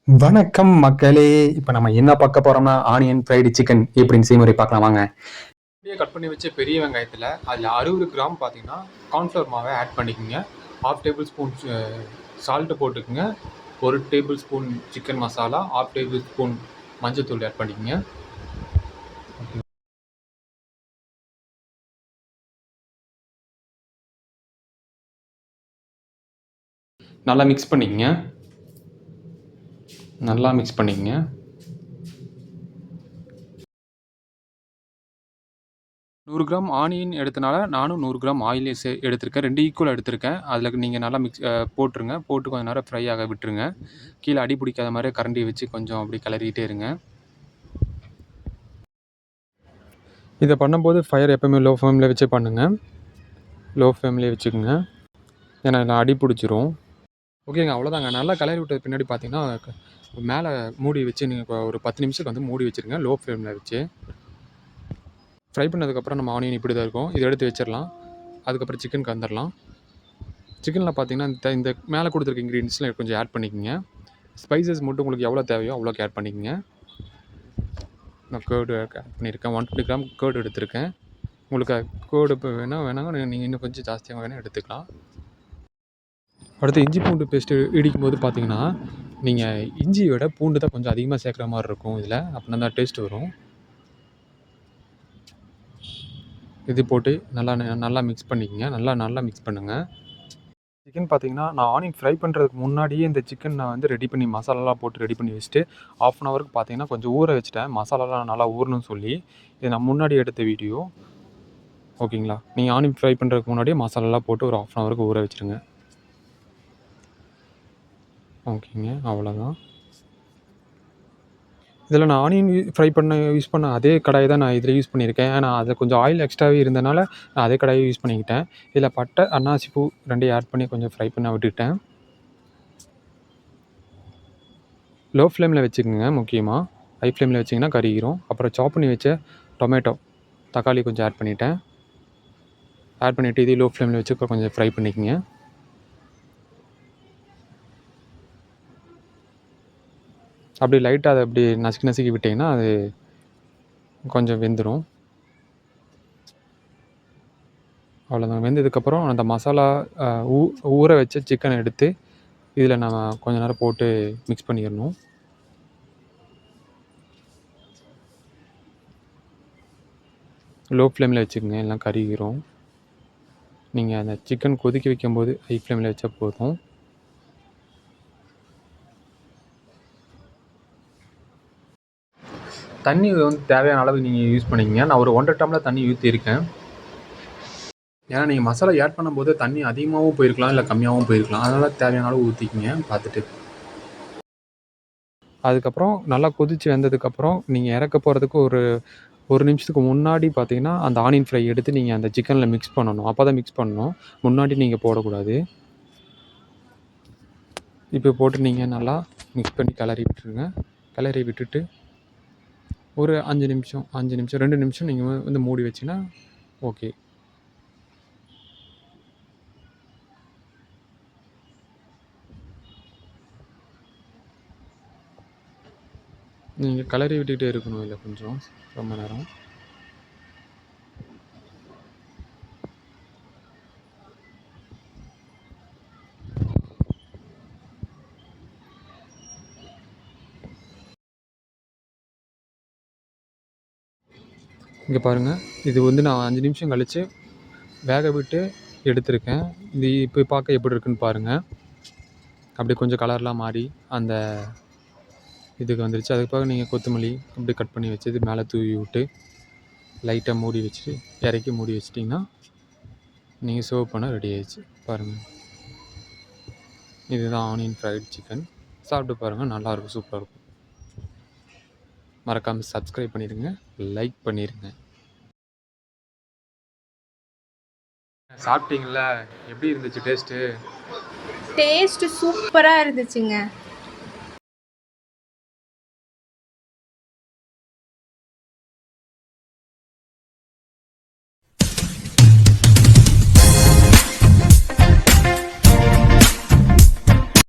வணக்கம் மக்களே. இப்போ நம்ம என்ன பார்க்க போறோம்னா ஆனியன் ஃப்ரைடு சிக்கன் எப்படின்னு செய்முறை பார்க்கலாம் வாங்க. அப்படியே கட் பண்ணி வச்ச பெரிய வெங்காயத்தில் அதில் 60 கிராம் பார்த்தீங்கன்னா கார்ன்ஃப்ளவர் மாவை ஆட் பண்ணிக்கோங்க. 1/2 டேபிள் ஸ்பூன் சால்ட்டு போட்டுக்குங்க. 1 table spoon chicken masala, 1/2 table spoon மஞ்சத்தூள் ஆட் பண்ணிக்கோங்க. நல்லா மிக்ஸ் பண்ணிக்கங்க. 100 கிராம் ஆனியன் எடுத்தனால நானும் 100 கிராம் ஆயிலே எடுத்திருக்கேன். 2 ஈக்குவல் எடுத்திருக்கேன். அதில் நீங்கள் நல்லா போட்டுருங்க. போட்டு கொஞ்சம் நேரம் ஃப்ரை ஆக விட்டுருங்க. கீழே அடி பிடிக்காத மாதிரி கரண்டி வச்சு கொஞ்சம் அப்படி கிளறிக்கிட்டே இருங்க. இதை பண்ணும்போது ஃபயர் எப்போவுமே லோ ஃப்ளேமில் வச்சு பண்ணுங்கள். லோ ஃப்ளேம்லேயே வச்சுக்கோங்க, ஏன்னா இதில் அடி பிடிச்சிரும். ஓகேங்க, அவ்வளோதாங்க. நல்லா கிளறி விட்டது பின்னாடி பார்த்தீங்கன்னா மேலே மூடி வச்சு நீங்கள் ஒரு 10 நிமிஷத்துக்கு வந்து மூடி வச்சுருங்க லோ ஃப்ளேமில் வச்சு. ஃப்ரை பண்ணதுக்கப்புறம் நம்ம ஆனியன் இப்படி தான் இருக்கும். இதை எடுத்து வச்சிடலாம். அதுக்கப்புறம் சிக்கனுக்கு வந்துடலாம். சிக்கனில் பார்த்தீங்கன்னா இந்த மேலே கொடுத்துருக்க இன்க்ரீடியன்ஸ்லாம் கொஞ்சம் ஆட் பண்ணிக்கோங்க. ஸ்பைசஸ் மட்டும் உங்களுக்கு எவ்வளோ தேவையோ அவ்வளோக்கு ஆட் பண்ணிக்கோங்க. நான் கேர்டு ஆட் பண்ணியிருக்கேன். 120 கிராம் கேர்டு எடுத்திருக்கேன். உங்களுக்கு கேர்டு இப்போ வேணாங்க நீங்கள் இன்னும் கொஞ்சம் ஜாஸ்தியாக வேணால் எடுத்துக்கலாம். அடுத்து இஞ்சி பூண்டு பேஸ்ட்டு இடிக்கும்போது பார்த்தீங்கன்னா நீங்கள் இஞ்சியை விட பூண்டு தான் கொஞ்சம் அதிகமாக சேர்க்குற மாதிரி இருக்கும் இதில். அப்படின்னா தான் டேஸ்ட் வரும். இது போட்டு நல்லா மிக்ஸ் பண்ணிக்கோங்க. நல்லா மிக்ஸ் பண்ணுங்கள். சிக்கன் பார்த்தீங்கன்னா நான் ஆனியன் ஃப்ரை பண்ணுறதுக்கு முன்னாடியே இந்த சிக்கன் நான் வந்து ரெடி பண்ணி மசாலாலாம் போட்டு ரெடி பண்ணி வச்சுட்டு 1/2 அன் ஹவருக்கு பார்த்தீங்கன்னா கொஞ்சம் ஊற வச்சுட்டேன். மசாலாலாம் நல்லா ஊறணும்னு சொல்லி. இது நான் முன்னாடி எடுத்த வீடியோ. ஓகேங்களா, நீங்கள் ஆனியன் ஃப்ரை பண்ணுறதுக்கு முன்னாடியே மசாலாலாம் போட்டு ஒரு 1/2 அன் ஹவருக்கு ஊற வச்சுருங்க. ஓகேங்க, அவ்வளோதான். இதில் நான் ஆனியன் ஃப்ரை யூஸ் பண்ண அதே கடாயை தான் நான் இதில் யூஸ் பண்ணியிருக்கேன். ஏன்னா அதில் கொஞ்சம் ஆயில் எக்ஸ்ட்ராவே இருந்தனால நான் அதே கடாயை யூஸ் பண்ணிக்கிட்டேன். இதில் பட்டை, அன்னாசி பூ 2 ஆட் பண்ணி கொஞ்சம் ஃப்ரை பண்ண விட்டுட்டேன். லோ ஃப்ளேமில் வச்சுக்கோங்க முக்கியமாக. ஹை ஃப்ளேமில் வச்சிங்கன்னா கருகிரும். அப்புறம் சாப் பண்ணி வச்ச டொமேட்டோ, தக்காளி கொஞ்சம் ஆட் பண்ணிவிட்டேன். ஆட் பண்ணிவிட்டு இதே லோ ஃப்ளேமில் வச்சு கொஞ்சம் ஃப்ரை பண்ணிக்கோங்க. அப்படி லைட்டாக அதை அப்படி நசுக்கி விட்டிங்கன்னா அது கொஞ்சம் வெந்துடும். அவ்வளோதான். வெந்ததுக்கப்புறம் அந்த மசாலா ஊற வச்ச சிக்கனை எடுத்து இதில் நம்ம கொஞ்ச நேரம் போட்டு மிக்ஸ் பண்ணிடணும். லோ ஃப்ளேமில் வச்சுக்கோங்க, எல்லாம் கருகிரும். நீங்கள் அந்த சிக்கன் கொதிக்க வைக்கும்போது ஹை ஃப்ளேமில் வச்சா போதும். தண்ணி வந்து தேவையான அளவு நீங்கள் யூஸ் பண்ணிக்கங்க. நான் ஒரு 1.5 டம்ளர் தண்ணி ஊற்றிருக்கேன். ஏன்னா நீங்கள் மசாலா ஆட் பண்ணும்போது தண்ணி அதிகமாகவும் போயிருக்கலாம், இல்லை கம்மியாகவும் போயிருக்கலாம். அதனால் தேவையான அளவு ஊற்றிக்கிங்க பார்த்துட்டு. அதுக்கப்புறம் நல்லா கொதித்து வெந்ததுக்கப்புறம் நீங்கள் இறக்க போகிறதுக்கு ஒரு நிமிஷத்துக்கு முன்னாடி பார்த்தீங்கன்னா அந்த ஆனியன் ஃப்ரை எடுத்து நீங்கள் அந்த சிக்கனில் மிக்ஸ் பண்ணணும். அப்போ தான் மிக்ஸ் பண்ணணும், முன்னாடி நீங்கள் போடக்கூடாது. இப்போ போட்டு நீங்கள் நல்லா மிக்ஸ் பண்ணி கிளறி விட்டுருங்க. கிளறி விட்டுட்டு ஒரு 2 நிமிஷம் 2 நிமிஷம் நீங்கள் வந்து மூடி வச்சிங்கன்னா ஓகே. நீங்கள் கிளறி விட்டுக்கிட்டே இருக்கணும் இல்லை கொஞ்சம் ரொம்ப நேரம். இங்கே பாருங்கள், இது வந்து நான் 5 நிமிஷம் கழித்து வேக விட்டு எடுத்திருக்கேன். இது இப்போ பார்க்க எப்படி இருக்குன்னு பாருங்கள். அப்படி கொஞ்சம் கலர்லாம் மாறி அந்த இதுக்கு வந்துருச்சு. அதுக்காக நீங்கள் கொத்தமல்லி அப்படி கட் பண்ணி வச்சு இது மேலே தூவி விட்டு லைட்டாக மூடி வச்சுட்டு இறக்கி மூடி வச்சிட்டிங்கன்னா நீங்கள் சர்வ் பண்ண ரெடி ஆயிடுச்சு. பாருங்கள், இதுதான் ஆனியன் ஃப்ரைட் சிக்கன். சாப்பிட்டு பாருங்கள், நல்லாயிருக்கும், சூப்பராக இருக்கும். மறக்காமல் சப்ஸ்கிரைப் பண்ணிடுங்க, லைக் பண்ணிடுங்க. சாப்பிட்டீங்களா? எப்படி இருந்துச்சு டேஸ்ட்டு? டேஸ்ட்டு சூப்பராக இருந்துச்சுங்க.